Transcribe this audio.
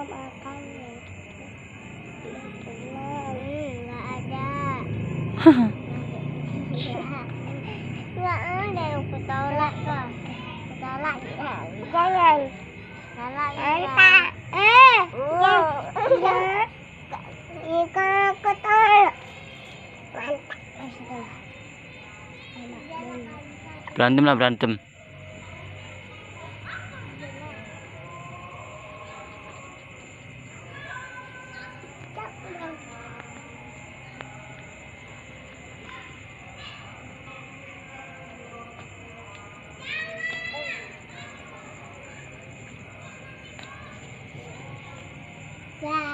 makan. Nggak ada. Nggak ada yang kutolak kok. Kutolak jangan. Kutolak entah. Jika kutolak. Mantap. Berantem lah, berantem. Ya.